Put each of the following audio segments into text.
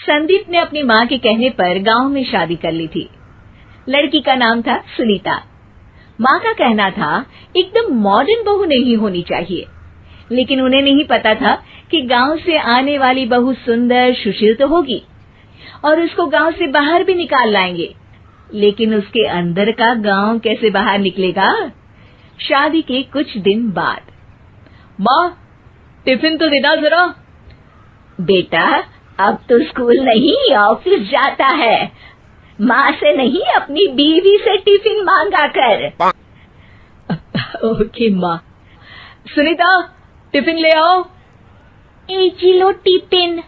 संदीप ने अपनी माँ के कहने पर गांव में शादी कर ली थी। लड़की का नाम था सुनीता। माँ का कहना था एकदम मॉडर्न बहू नहीं होनी चाहिए, लेकिन उन्हें नहीं पता था कि गांव से आने वाली बहू सुंदर सुशील तो होगी और उसको गांव से बाहर भी निकाल लाएंगे, लेकिन उसके अंदर का गांव कैसे बाहर निकलेगा। शादी के कुछ दिन बाद, माँ टिफिन तो देना जरा। बेटा अब तो स्कूल नहीं ऑफिस जाता है, माँ से नहीं अपनी बीवी से टिफिन मांगा कर। ओके माँ। सुनीता टिफिन ले आओ। एक किलो टिफिन,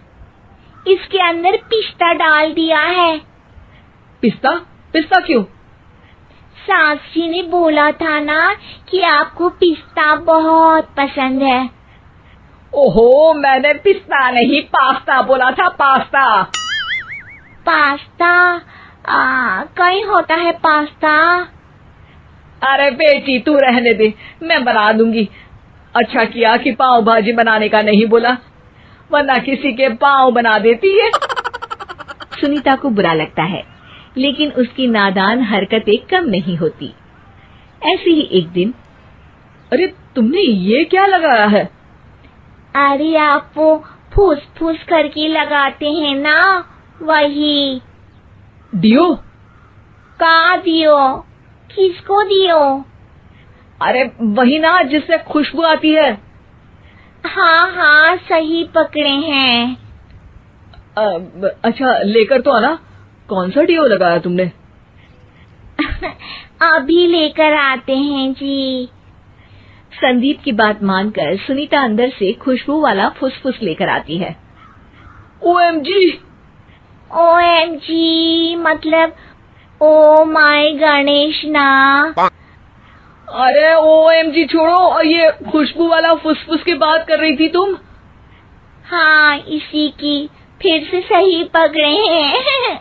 इसके अंदर पिस्ता डाल दिया है। पिस्ता? पिस्ता क्यों? सास जी ने बोला था ना कि आपको पिस्ता बहुत पसंद है। ओहो, मैंने पिस्ता नहीं पास्ता बोला था, पास्ता। पास्ता? कहीं होता है पास्ता? अरे बेटी तू रहने दे, मैं बना दूंगी। अच्छा किया कि पाव भाजी बनाने का नहीं बोला, वरना किसी के पाव बना देती है। सुनीता को बुरा लगता है, लेकिन उसकी नादान हरकतें कम नहीं होती। ऐसे ही एक दिन, अरे तुमने ये क्या लगाया है? अरे आप वो फूस फूस करके लगाते हैं ना, वही। डियो? का दियो? किसको दियो? अरे वही ना जिससे खुशबू आती है। हाँ सही पकड़े हैं। अच्छा लेकर तो आना। कौन सा डियो लगाया तुमने? अभी लेकर आते हैं जी। संदीप की बात मानकर सुनीता अंदर से खुशबू वाला फुसफुस लेकर आती है। ओएमजी! ओएमजी मतलब ओ माय गणेश ना। अरे ओएमजी छोड़ो, और ये खुशबू वाला फुसफुस की बात कर रही थी तुम? हाँ इसी की, फिर से सही पकड़े हैं।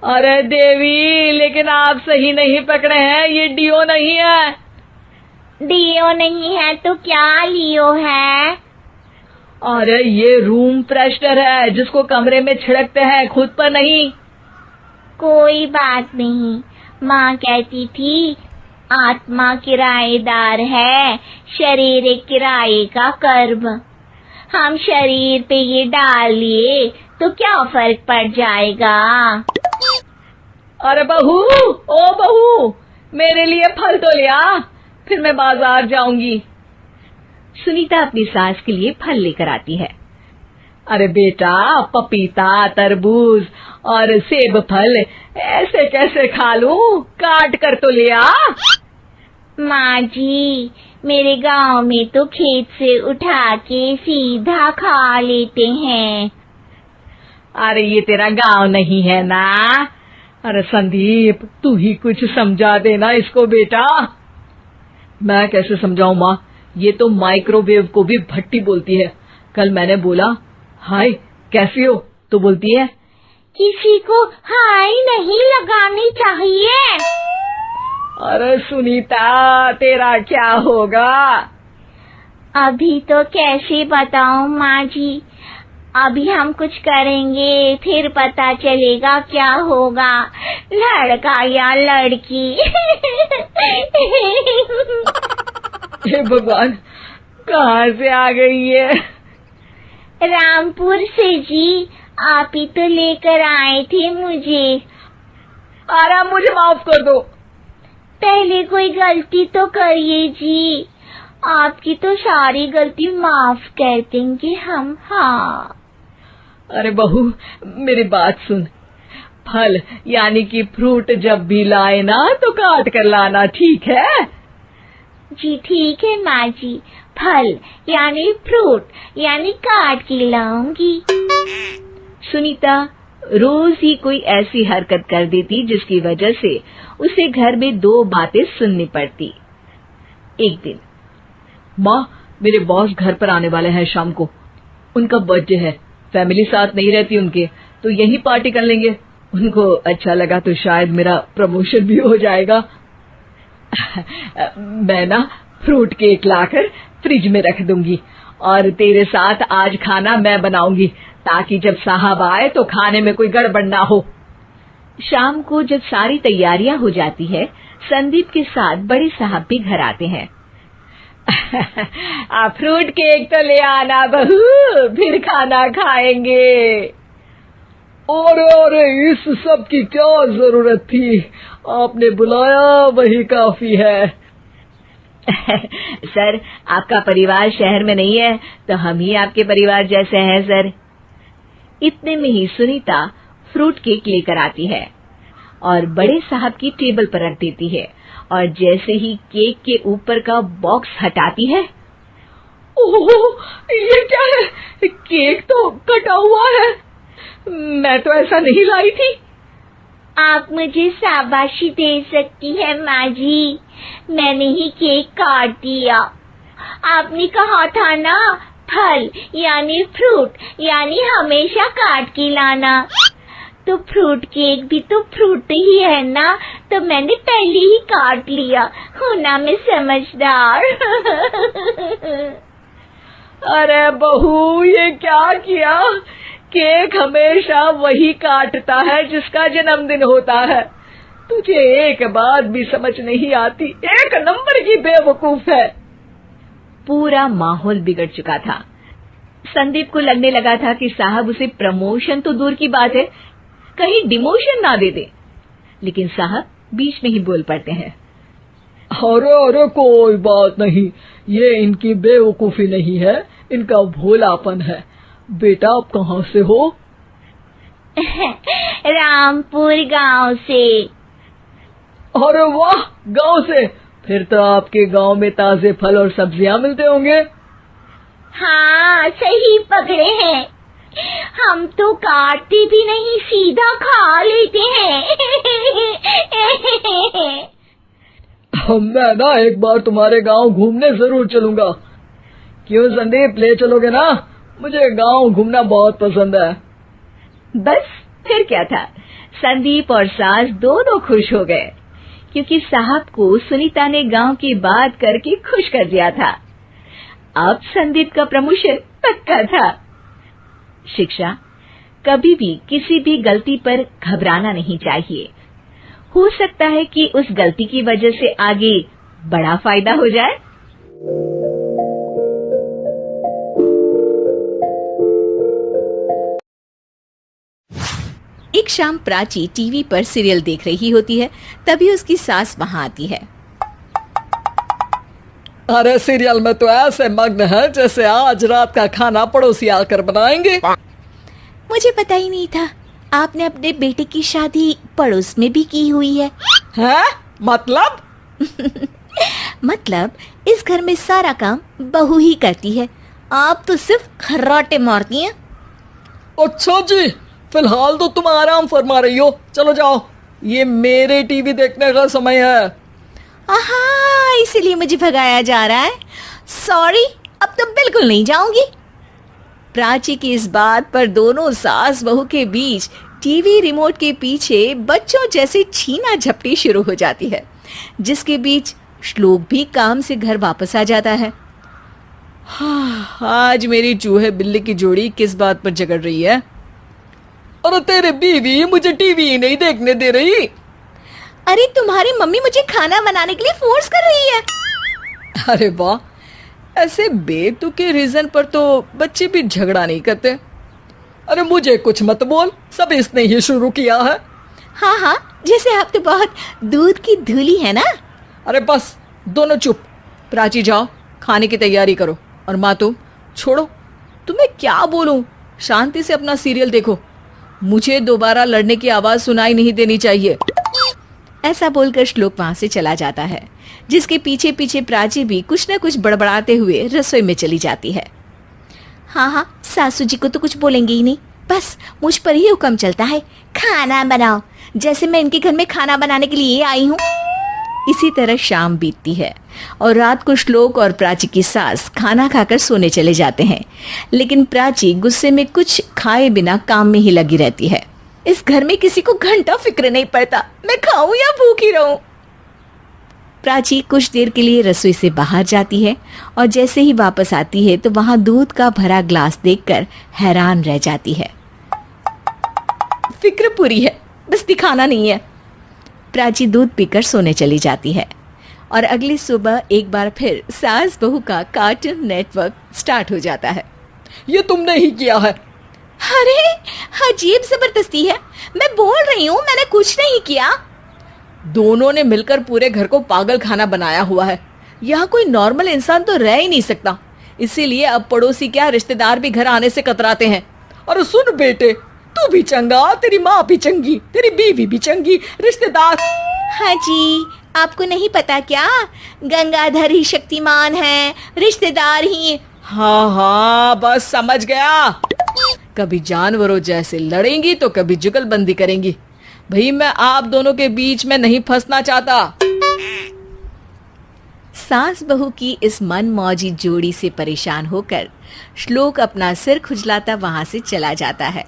अरे देवी, लेकिन आप सही नहीं पकड़े हैं, ये डियो नहीं है। डियो नहीं है तो क्या लियो है? अरे ये रूम फ्रेशनर है, जिसको कमरे में छिड़कते हैं, खुद पर नहीं। कोई बात नहीं, माँ कहती थी आत्मा किराएदार है, शरीर एक किराए का कर्म। हम शरीर पे ये डाल लिए तो क्या फर्क पड़ जाएगा। अरे बहू, ओ बहू, मेरे लिए फल तो ले आ, फिर मैं बाजार जाऊंगी। सुनीता अपनी सास के लिए फल लेकर आती है। अरे बेटा, पपीता, तरबूज और सेब फल ऐसे कैसे खा लूं? काट कर तो ले आ। माँ जी, मेरे गांव में तो खेत से उठा के सीधा खा लेते हैं। अरे ये तेरा गांव नहीं है ना। अरे संदीप, तू ही कुछ समझा देना इसको बेटा। मैं कैसे समझाऊं माँ, ये तो माइक्रोवेव को भी भट्टी बोलती है। कल मैंने बोला हाय कैसी हो, तो बोलती है किसी को हाय नहीं लगानी चाहिए। अरे सुनीता, तेरा क्या होगा? अभी तो कैसे बताऊं माँ जी, अभी हम कुछ करेंगे फिर पता चलेगा क्या होगा, लड़का या लड़की। हे भगवान, कहाँ से आ गई है? रामपुर से जी, आप ही तो लेकर आए थे मुझे। अरे मुझे माफ कर दो। पहले कोई गलती तो करिए जी, आपकी तो सारी गलती माफ कर देंगे हम। हाँ अरे बहू, मेरी बात सुन। फल यानी कि फ्रूट जब भी लाए ना तो काट कर लाना, ठीक है? जी ठीक है माँ जी, फल यानी फ्रूट यानी काट के लाऊंगी। सुनीता रोज ही कोई ऐसी हरकत कर देती जिसकी वजह से उसे घर में दो बातें सुननी पड़ती। एक दिन, माँ मेरे बॉस घर पर आने वाले हैं शाम को, उनका बर्थडे है, फैमिली साथ नहीं रहती उनके, तो यही पार्टी कर लेंगे। उनको अच्छा लगा तो शायद मेरा प्रमोशन भी हो जाएगा। मैं ना फ्रूट केक लाकर फ्रिज में रख दूंगी और तेरे साथ आज खाना मैं बनाऊंगी, ताकि जब साहब आए तो खाने में कोई गड़बड़ ना हो। शाम को जब सारी तैयारियां हो जाती है, संदीप के साथ बड़े साहब भी घर आते हैं। फ्रूट केक तो ले आना बहू, फिर खाना खाएंगे। अरे इस सब की क्या जरूरत थी, आपने बुलाया वही काफी है। सर, आपका परिवार शहर में नहीं है तो हम ही आपके परिवार जैसे हैं सर। इतने में ही सुनीता फ्रूट केक लेकर आती है और बड़े साहब की टेबल पर रख देती है, और जैसे ही केक के ऊपर का बॉक्स हटाती है, ओह, ये क्या है? केक तो कटा हुआ है। मैं तो ऐसा नहीं लाई थी। आप मुझे शाबाशी दे सकती है माँ जी, मैंने ही केक काट दिया। आपने कहा था ना, फल यानी फ्रूट यानी हमेशा काट के लाना, तो फ्रूट केक भी तो फ्रूट ही है ना, तो मैंने पहले ही काट लिया। हूँ ना मैं समझदार। अरे बहू, ये क्या किया? केक हमेशा वही काटता है जिसका जन्मदिन होता है। तुझे एक बात भी समझ नहीं आती, एक नंबर की बेवकूफ है। पूरा माहौल बिगड़ चुका था। संदीप को लगने लगा था कि साहब उसे प्रमोशन तो दूर की बात है, कहीं डिमोशन ना दे दे, लेकिन साहब बीच में ही बोल पड़ते हैं। अरे कोई बात नहीं, ये इनकी बेवकूफी नहीं है, इनका भोलापन है। बेटा आप कहाँ से हो? रामपुर गांव से। अरे वाह, गांव से? फिर तो आपके गांव में ताजे फल और सब्जियां मिलते होंगे। हाँ, सही पकड़े हैं। हम तो काटते भी नहीं, सीधा खा लेते हैं। मैं ना एक बार तुम्हारे गांव घूमने जरूर चलूंगा। क्यों संदीप, ले चलोगे ना? मुझे गांव घूमना बहुत पसंद है। बस फिर क्या था, संदीप और सास दोनों खुश हो गए, क्योंकि साहब को सुनीता ने गांव की बात करके खुश कर दिया था। अब संदीप का प्रमोशन पक्का था। शिक्षा, कभी भी किसी भी गलती पर घबराना नहीं चाहिए। हो सकता है कि उस गलती की वजह से आगे बड़ा फायदा हो जाए। एक शाम प्राची टीवी पर सीरियल देख रही होती है, तभी उसकी सास वहां आती है। अरे सीरियल में तो ऐसे मग्न है जैसे आज रात का खाना पड़ोसी आकर बनाएंगे। मुझे पता ही नहीं था आपने अपने बेटे की शादी पड़ोस में भी की हुई है। हैं? मतलब? मतलब इस घर में सारा काम बहू ही करती है, आप तो सिर्फ खर्राटे मारती हैं। अच्छा जी, फिलहाल तो तुम आराम फरमा रही हो, चलो जाओ, ये मेरे टीवी देखने का समय है। आहा, इसीलिए मुझे भगाया जा रहा है। सॉरी, अब तो बिल्कुल नहीं जाऊंगी। प्राची की इस बात पर दोनों सास बहू के बीच टीवी रिमोट के पीछे बच्चों जैसे छीना झपटी शुरू हो जाती है, जिसके बीच श्लोक भी काम से घर वापस आ जाता है। आज मेरी चूहे बिल्ली की जोड़ी किस बात पर झगड़ रही है? अरे तेरे बीवी मुझे टीवी ही नहीं देखने दे रही। अरे तुम्हारी मम्मी मुझे खाना बनाने के लिए फोर्स कर रही है। अरे वाह, ऐसे बेतुके रीजन पर तो बच्चे भी झगड़ा नहीं करते। अरे मुझे कुछ मत बोल, सब इसने ही शुरू किया है। हाँ हाँ, जैसे आप तो बहुत दूध की धूली है ना। अरे बस, दोनों चुप। प्राची जाओ, खाने की तैयारी करो। और माँ तुम छोड़ो, तुम्हें क्या बोलूं, शांति से अपना सीरियल देखो, मुझे दोबारा लड़ने की आवाज सुनाई नहीं देनी चाहिए। ऐसा बोलकर श्लोक वहां से चला जाता है, जिसके पीछे पीछे प्राची भी कुछ न कुछ बड़बड़ाते हुए रसोई में चली जाती है। हाँ हाँ, सासू जी को तो कुछ बोलेंगे ही नहीं, बस मुझ पर ही हुक्म चलता है, खाना बनाओ, जैसे मैं इनके घर में खाना बनाने के लिए आई हूँ। इसी तरह शाम बीतती है और रात को श्लोक और प्राची की सास खाना खाकर सोने चले जाते हैं, लेकिन प्राची गुस्से में कुछ खाए बिना काम में ही लगी रहती है। इस घर में किसी को घंटा फिक्र नहीं पड़ता मैं खाऊं या भूखी रहूं। प्राची कुछ देर के लिए रसोई से बाहर जाती है और जैसे ही वापस आती है तो वहां दूध का भरा ग्लास देखकर हैरान रह जाती है। फिक्र पूरी है, बस दिखाना नहीं है। प्राची दूध पीकर सोने चली जाती है और अगली सुबह एक बार फिर सास बहू का कार्टून नेटवर्क स्टार्ट हो जाता है। ये तुमने ही किया है। अरे अजीब जबरदस्ती है, मैं बोल रही हूँ मैंने कुछ नहीं किया। दोनों ने मिलकर पूरे घर को पागल खाना बनाया हुआ है। यहाँ कोई नॉर्मल इंसान तो रह ही नहीं सकता, इसीलिए अब पड़ोसी क्या रिश्तेदार भी घर आने से कतराते हैं। अरे सुन बेटे, तू भी चंगा, तेरी माँ भी चंगी, तेरी बीवी भी चंगी, रिश्तेदार। हाँ जी, आपको नहीं पता क्या, गंगाधर ही शक्तिमान है, रिश्तेदार ही। हाँ हाँ, बस समझ गया। कभी जानवरों जैसे लड़ेंगी तो कभी जुगलबंदी करेंगी। भाई मैं आप दोनों के बीच में नहीं फंसना चाहता। सास बहू की इस मन मौजी जोड़ी से परेशान होकर श्लोक अपना सिर खुजलाता वहां से चला जाता है।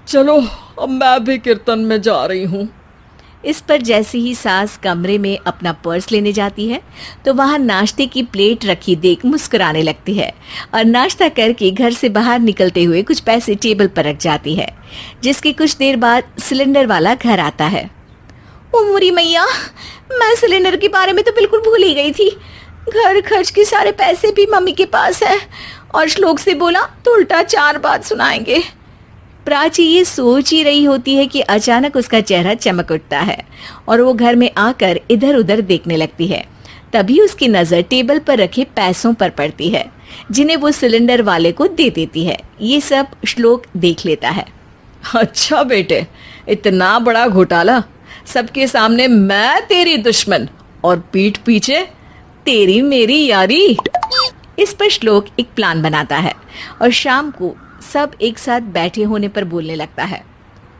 चलो अब मैं भी कीर्तन में जा रही हूँ। इस पर जैसे ही सास कमरे में अपना पर्स लेने जाती है तो वहां नाश्ते की प्लेट रखी देख मुस्कुराने लगती है और नाश्ता करके घर से बाहर निकलते हुए कुछ पैसे टेबल पर रख जाती है, जिसके कुछ देर बाद सिलेंडर वाला घर आता है। ओ मुरी मैया, मैं सिलेंडर के बारे में तो बिल्कुल भूल ही गई थी। घर खर्च के सारे पैसे भी मम्मी के पास है और श्लोक से बोला तो उल्टा 4 बात सुनाएंगे। प्राची ये सोच ही रही होती है कि अचानक उसका चेहरा चमक उठता है और वो घर में आकर इधर उधर देखने लगती है। तभी उसकी नजर टेबल पर रखे पैसों पर पड़ती है, जिन्हें वो सिलेंडर वाले को दे देती है। ये सब श्लोक देख लेता है। अच्छा बेटे, इतना बड़ा घोटाला, सबके सामने मैं तेरी दुश्मन और पीठ पीछे तेरी मेरी यारी। इस पर श्लोक एक प्लान बनाता है और शाम को सब एक साथ बैठे होने पर बोलने लगता है।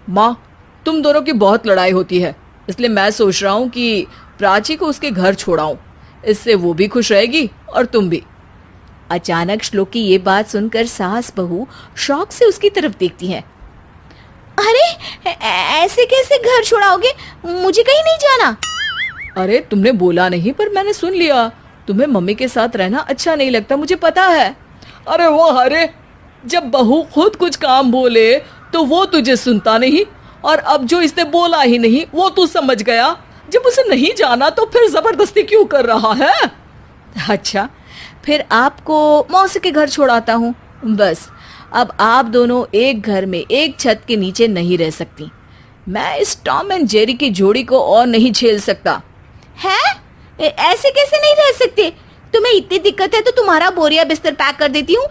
माँ, तुम दोनों की बहुत लड़ाई होती है, इसलिए मैं सोच रहा हूँ कि प्राची को उसके घर छोड़ाऊं। इससे वो भी खुश रहेगी और तुम भी। अचानक श्लोक की ये बात सुनकर सास बहू शौक से उसकी तरफ देखती है। अरे ऐसे कैसे घर छोड़ाओगे, मुझे कहीं नहीं जाना। अरे तुमने बोला नहीं पर मैंने सुन लिया, तुम्हें मम्मी के साथ रहना अच्छा नहीं लगता, मुझे पता है। अरे वाह, अरे जब बहू खुद कुछ काम बोले तो वो तुझे सुनता नहीं, और अब जो इसने बोला ही नहीं वो तू समझ गया। जब उसे नहीं जाना तो फिर जबरदस्ती क्यों कर रहा है? अच्छा, फिर आपको मौसी के घर छोड़ाता हूँ। बस अब आप दोनों एक घर में एक छत के नीचे नहीं रह सकती। मैं इस टॉम एंड जेरी की जोड़ी को और नहीं झेल सकता। है? ऐसे कैसे नहीं रह सकते? तुम्हें इतनी दिक्कत है तो तुम्हारा बोरिया बिस्तर पैक कर देती हूँ,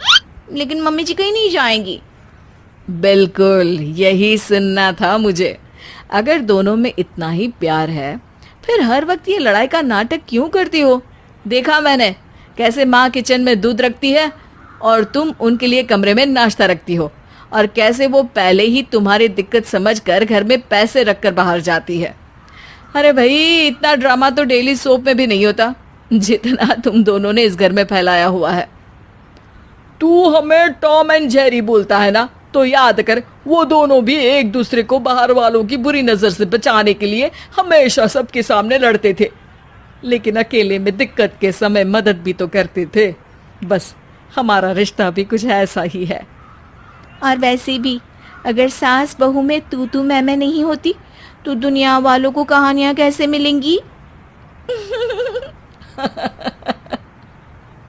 लेकिन मम्मी जी कहीं नहीं जाएंगी। बिल्कुल यही सुनना था मुझे। अगर दोनों में इतना ही प्यार है फिर हर वक्त ये लड़ाई का नाटक क्यों करती हो? देखा मैंने कैसे माँ किचन में दूध रखती है और तुम उनके लिए कमरे में नाश्ता रखती हो, और कैसे वो पहले ही तुम्हारी दिक्कत समझकर घर में पैसे रखकर बाहर जाती है। अरे भाई, इतना ड्रामा तो डेली सोप में भी नहीं होता जितना तुम दोनों ने इस घर में फैलाया हुआ है। तू हमें टॉम एंड जेरी बोलता है ना, तो याद कर वो दोनों भी एक दूसरे को बाहर वालों की बुरी नजर से बचाने के लिए हमेशा सबके सामने लड़ते थे, लेकिन अकेले में दिक्कत के समय मदद भी तो करते थे। बस हमारा रिश्ता भी कुछ ऐसा ही है। और वैसे भी अगर सास बहू में तू मैं नहीं होती तो दुनिया वालों को कहानियां कैसे मिलेंगी?